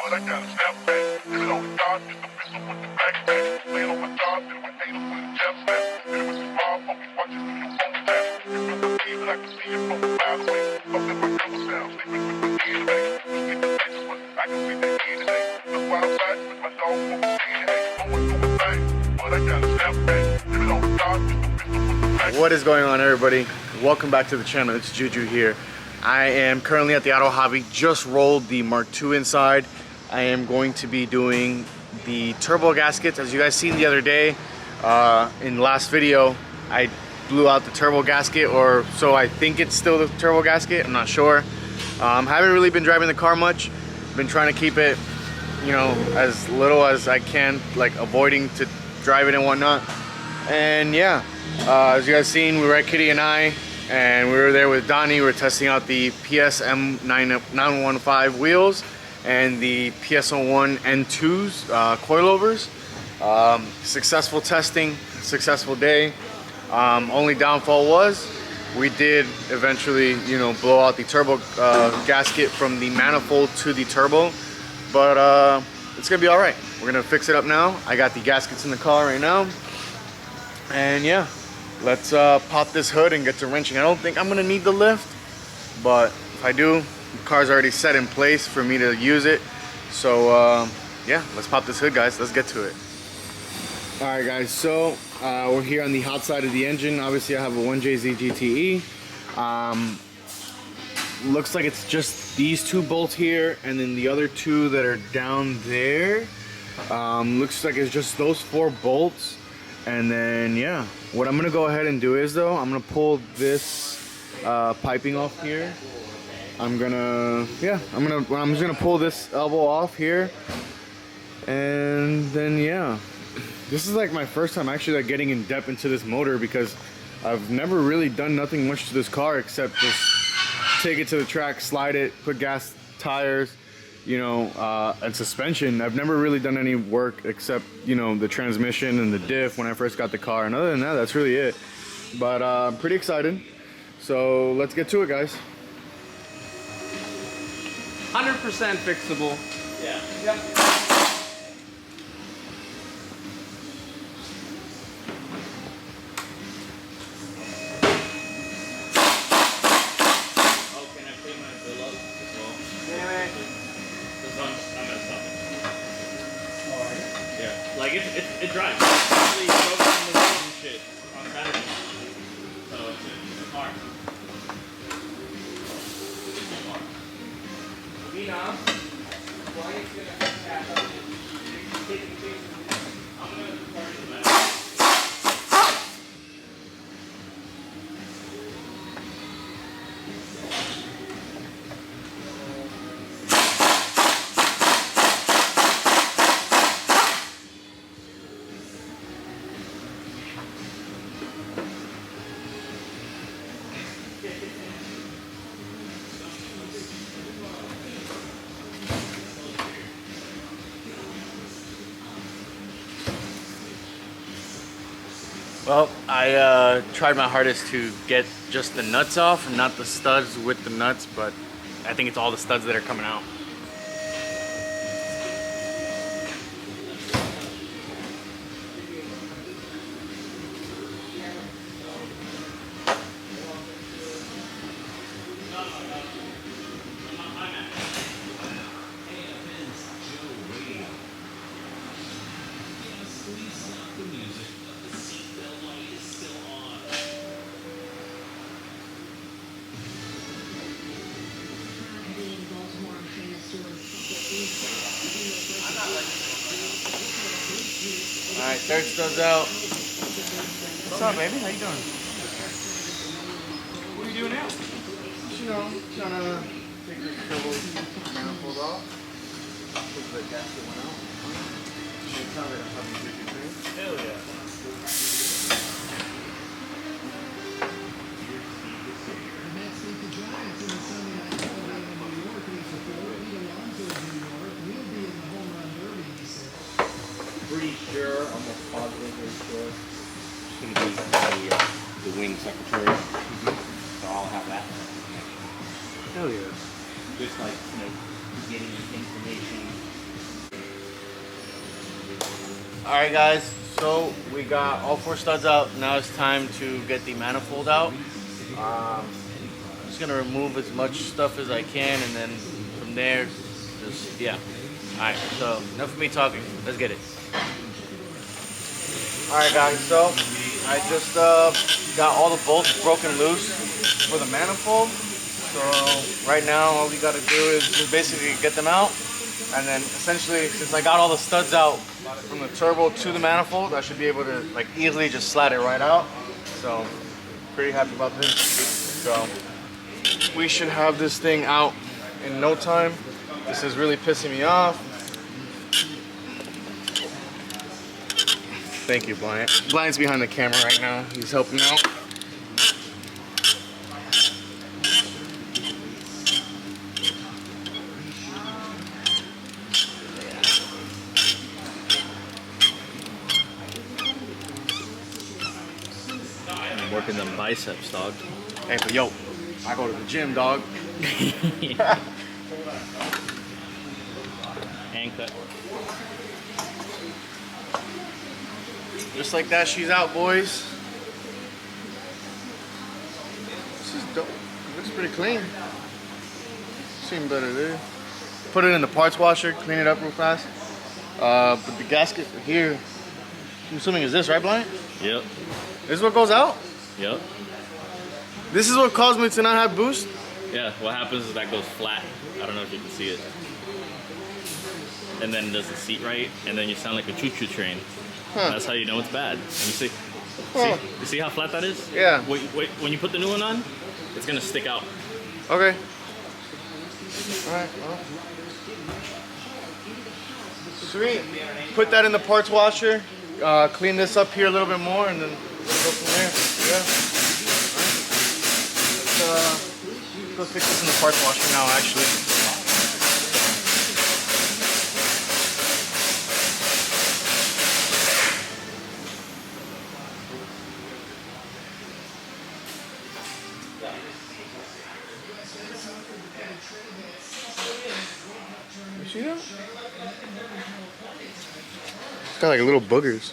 What is going on, everybody? Welcome back to the channel. It's Juju here. I am currently at the Auto Hobby. Just rolled the Mark II inside. I am going to be doing the turbo gaskets. As you guys seen the other day in the last video, I blew out the turbo gasket, or so I think it's still the turbo gasket. I'm not sure. Haven't really been driving the car much. Been trying to keep it, you know, as little as I can, like avoiding to drive it and whatnot. And yeah, as you guys seen, we were at Kitty and I, and we were there with Donnie. We were testing out the PSM 915 wheels and the PS01 N2s coilovers. Successful testing, successful day. Only downfall was we did eventually, you know, blow out the turbo gasket from the manifold to the turbo, but it's gonna be all right. We're gonna fix it up now. I got the gaskets in the car right now, and yeah, let's pop this hood and get to wrenching. I don't think I'm gonna need the lift, but if I do, the car's already set in place for me to use it. So yeah, let's pop this hood, guys. Let's get to it. All right, guys, so we're here on the hot side of the engine. Obviously, I have a 1JZ GTE. Looks like it's just these two bolts here, and then the other two that are down there. Looks like it's just those 4 bolts. And then, yeah, what I'm gonna go ahead and do is, though, I'm gonna pull this piping off here. I'm just gonna pull this elbow off here, and then yeah. This is like my first time actually like getting in depth into this motor, because I've never really done nothing much to this car except just take it to the track, slide it, put gas, tires, you know, and suspension. I've never really done any work except, you know, the transmission and the diff when I first got the car, and other than that, that's really it. But I'm pretty excited, so let's get to it, guys. 100% fixable. Yeah. Yep. Like it drives. It actually goes on the road and shit on Saturday. So it's hard. Nina, why are you gonna catch up? I'm gonna park in the back. Well, I tried my hardest to get just the nuts off and not the studs with the nuts, but I think it's all the studs that are coming out. Alright, third stud's out. What's up, baby? How you doing? What are you doing now? You know, trying to take the turbo manifold off. Because the gasket went out. It sounds like I'm having a dream. Hell yeah. Pretty sure, almost positive, very sure. It's going to be the wing secretary. So I'll have that. Hell yeah. Just like, you know, getting information Alright guys, so we got all 4 studs out. Now it's time to get the manifold out. I'm just gonna remove as much stuff as I can, and then from there, just, yeah. Alright, so enough of me talking. Let's get it. Alright guys, so I just got all the bolts broken loose for the manifold. So right now all we gotta do is just basically get them out. And then essentially, since I got all the studs out from the turbo to the manifold, I should be able to like easily just slide it right out. So pretty happy about this. So we should have this thing out in no time. This is really pissing me off. Thank you, Bryant. Bryant's behind the camera right now. He's helping out. Working them biceps, dog. Hey, but yo, I go to the gym, dog. And cut. Just like that, she's out, boys. This is dope. Looks pretty clean. Seen better there. Put it in the parts washer, clean it up real fast. But the gasket here, I'm assuming is this, right, Bryant? Yep. This is what goes out? Yep. This is what caused me to not have boost? Yeah, what happens is that goes flat. I don't know if you can see it. And then it doesn't seat right, and then you sound like a choo-choo train. Huh. That's how you know it's bad. And you see, Huh. you see how flat that is? Yeah. Wait, when you put the new one on, it's gonna stick out. Okay. Alright, well. Sweet. Put that in the parts washer. Clean this up here a little bit more, and then we'll go from there. Yeah. Let's go fix this in the parts washer now, actually. You see that? It's got like little boogers.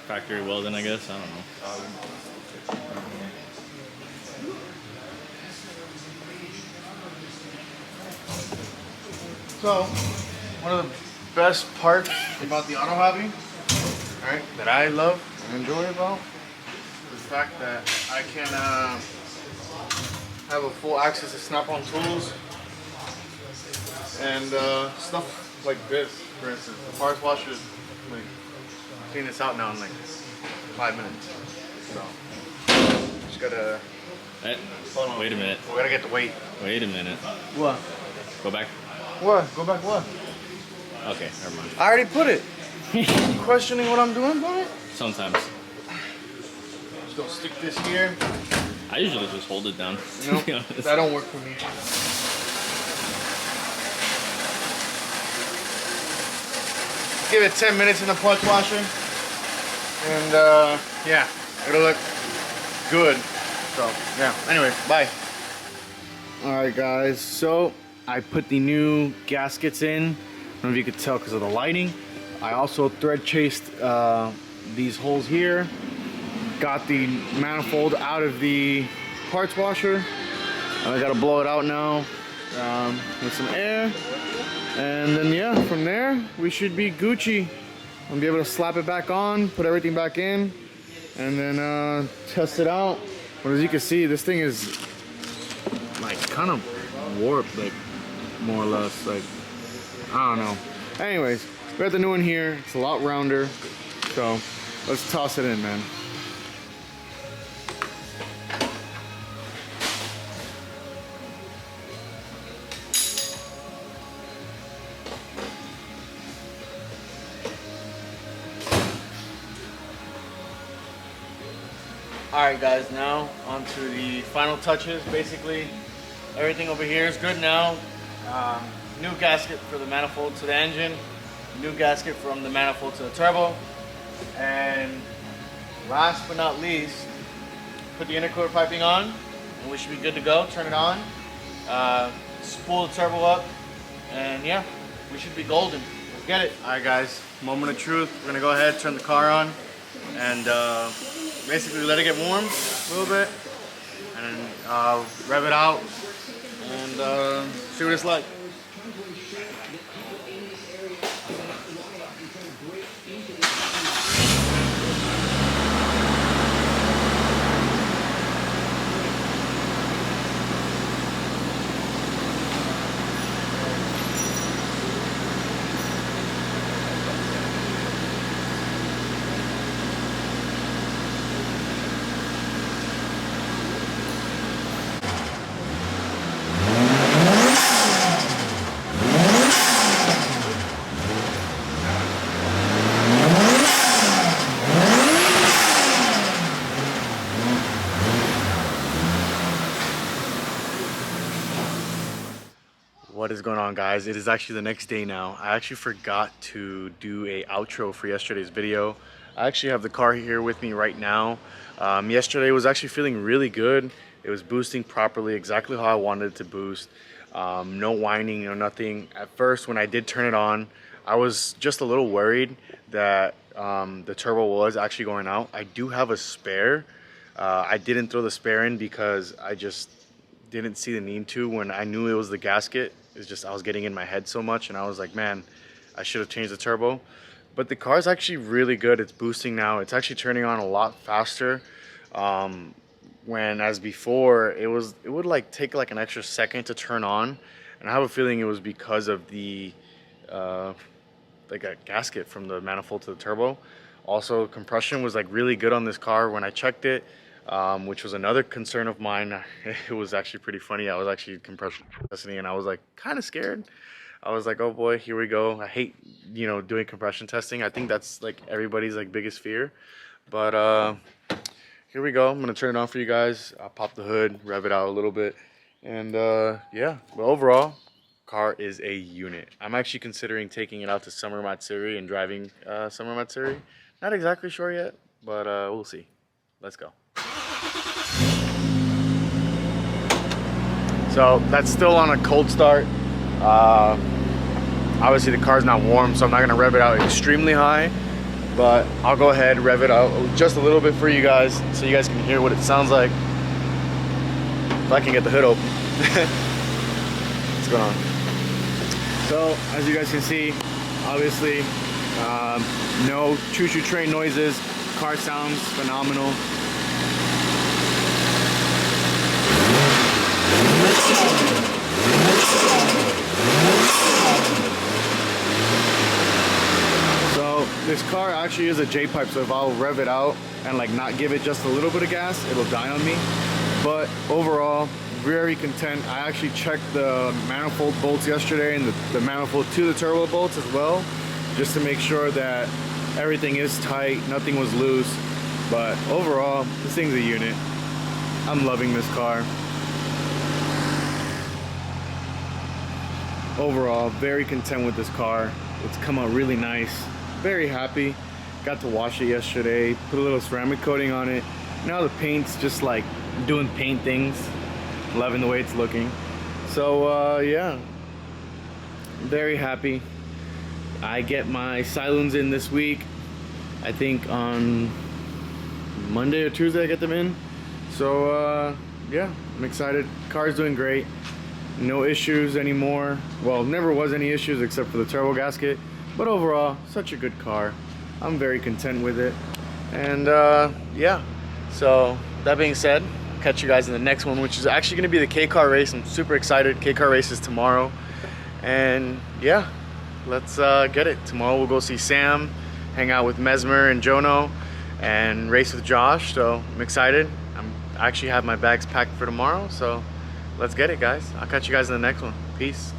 Factory welding, I guess. I don't know. So, one of the best parts about the auto hobby, right, that I love and enjoy about, is the fact that I can have a full access to Snap-on tools and stuff like this, for instance. The parts washer, like, clean this out now in like 5 minutes. So, just gotta, hold on. Wait a minute. We gotta get the weight. Wait a minute. What? Go back. What? Go back what? Okay, never mind. I already put it. You questioning what I'm doing, boy? Sometimes. Just gonna stick this here. I usually just hold it down. No, to be honest. that don't work for me. Give it 10 minutes in the parts washer, and yeah, it'll look good. So yeah. Anyway, bye. All right, guys. So I put the new gaskets in. I don't know if you could tell because of the lighting. I also thread chased these holes here. Got the manifold out of the parts washer. I gotta blow it out now with some air. And then yeah, from there we should be Gucci. I'll be able to slap it back on, put everything back in, and then test it out. But as you can see, this thing is like kind of warped, like more or less. Like I don't know. Anyways, we got the new one here. It's a lot rounder. So let's toss it in, man. Alright guys, now on to the final touches. Basically, everything over here is good now. New gasket for the manifold to the engine, new gasket from the manifold to the turbo, and last but not least, put the intercooler piping on, and we should be good to go. Turn it on, spool the turbo up, and yeah, we should be golden. Let's get it. All right, guys, moment of truth. We're gonna go ahead, turn the car on, and basically let it get warm a little bit, and then rev it out, and see what it's like. What is going on, guys? It is actually the next day now. I actually forgot to do a outro for yesterday's video. I actually have the car here with me right now. Yesterday was actually feeling really good. It was boosting properly, exactly how I wanted it to boost. No whining, no nothing. At first, when I did turn it on, I was just a little worried that the turbo was actually going out. I do have a spare. I didn't throw the spare in because I just didn't see the need to when I knew it was the gasket. It's just I was getting in my head so much, and I was like, man, I should have changed the turbo. But the car is actually really good. It's boosting now. It's actually turning on a lot faster. When as before, it would like take like an extra second to turn on, and I have a feeling it was because of the like a gasket from the manifold to the turbo. Also, compression was like really good on this car when I checked it. Which was another concern of mine. It was actually pretty funny. I was actually compression testing, and I was like kind of scared. I was like, oh boy, here we go. I hate, you know, doing compression testing. I think that's like everybody's like biggest fear. But here we go. I'm gonna turn it on for you guys. I'll pop the hood, rev it out a little bit, and yeah. But overall, car is a unit. I'm actually considering taking it out to Summer Matsuri and driving Summer Matsuri. Not exactly sure yet, but we'll see. Let's go. So that's still on a cold start. Obviously the car's not warm, so I'm not gonna rev it out extremely high, but I'll go ahead, rev it out just a little bit for you guys so you guys can hear what it sounds like. If I can get the hood open. What's going on? So as you guys can see, obviously no choo-choo train noises. Car sounds phenomenal. So this car actually is a J-pipe, so if I'll rev it out and like not give it just a little bit of gas, it'll die on me. But overall, very content. I actually checked the manifold bolts yesterday and the manifold to the turbo bolts as well, just to make sure that everything is tight, nothing was loose. But overall, this thing's a unit. I'm loving this car. Overall, very content with this car. It's come out really nice. Very happy. Got to wash it yesterday, put a little ceramic coating on it. Now the paint's just like doing paint things. Loving the way it's looking. So yeah, very happy. I get my saloons in this week. I think on Monday or Tuesday I get them in. So yeah, I'm excited. Car's doing great. No issues anymore. Well, never was any issues except for the turbo gasket. But overall, such a good car. I'm very content with it. And yeah, so that being said, catch you guys in the next one, which is actually going to be the K-Car race. I'm super excited. K-Car race is tomorrow. And yeah, let's get it. Tomorrow we'll go see Sam, hang out with Mesmer and Jono, and race with Josh. So I'm excited. I actually have my bags packed for tomorrow. So let's get it, guys. I'll catch you guys in the next one. Peace.